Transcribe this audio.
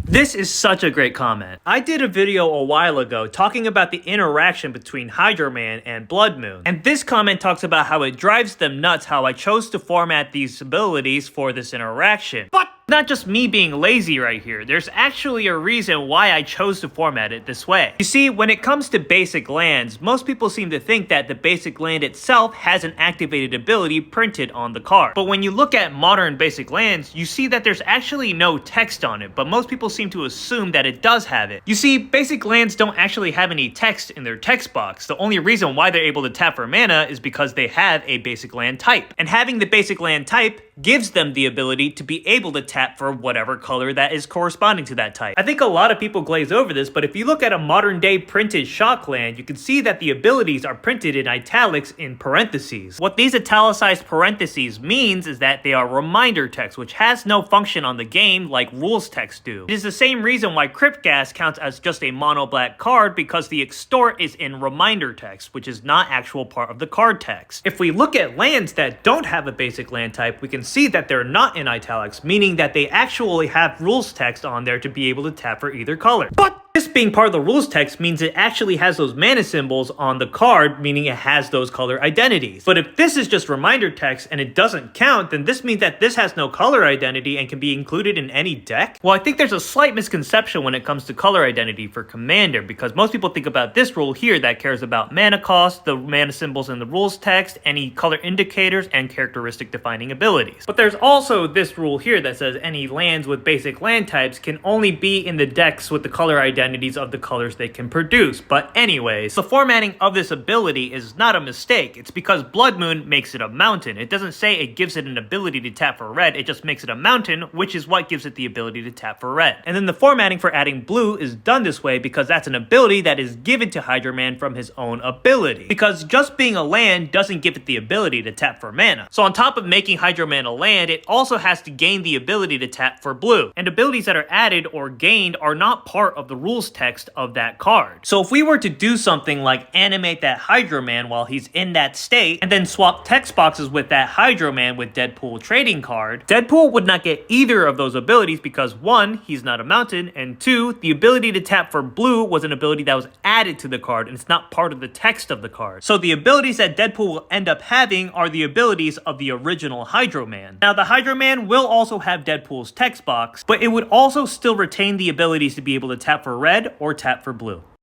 This is such a great comment. I did a video a while ago talking about the interaction between Hydro Man and Blood Moon, and this comment talks about how it drives them nuts how I chose to format these abilities for this interaction. But not just me being lazy right here, there's actually a reason why I chose to format it this way. You see, when it comes to basic lands, most people seem to think that the basic land itself has an activated ability printed on the card. But when you look at modern basic lands, you see that there's actually no text on it, but most people seem to assume that it does have it. You see, basic lands don't actually have any text in their text box. The only reason why they're able to tap for mana is because they have a basic land type. And having the basic land type gives them the ability to be able to tap for whatever color that is corresponding to that type. I think a lot of people glaze over this, but if you look at a modern day printed shock land, you can see that the abilities are printed in italics in parentheses. What these italicized parentheses means is that they are reminder text, which has no function on the game like rules text do. It is the same reason why Crypt Gas counts as just a mono black card, because the extort is in reminder text, which is not actual part of the card text. If we look at lands that don't have a basic land type, we can see that they're not in italics, meaning that they actually have rules text on there to be able to tap for either color. But this being part of the rules text means it actually has those mana symbols on the card, meaning it has those color identities. But if this is just reminder text and it doesn't count, then this means that this has no color identity and can be included in any deck? Well, I think there's a slight misconception when it comes to color identity for Commander, because most people think about this rule here that cares about mana cost, the mana symbols in the rules text, any color indicators, and characteristic defining abilities. But there's also this rule here that says any lands with basic land types can only be in the decks with the color identities of the colors they can produce. But anyways, the formatting of this ability is not a mistake. It's because Blood Moon makes it a mountain. It doesn't say it gives it an ability to tap for red, it just makes it a mountain, which is what gives it the ability to tap for red. And then the formatting for adding blue is done this way because that's an ability that is given to Hydro Man from his own ability. Because just being a land doesn't give it the ability to tap for mana. So on top of making Hydro Man a land, it also has to gain the ability to tap for blue. And abilities that are added or gained are not part of the rules text of that card. So if we were to do something like animate that Hydro Man while he's in that state, and then swap text boxes with that Hydro Man with Deadpool trading card, Deadpool would not get either of those abilities because 1, he's not a mountain, and 2, the ability to tap for blue was an ability that was added to the card and it's not part of the text of the card. So the abilities that Deadpool will end up having are the abilities of the original Hydro Man. Now the Hydro Man will also have Deadpool's text box, but it would also still retain the abilities to be able to tap for red or tap for blue.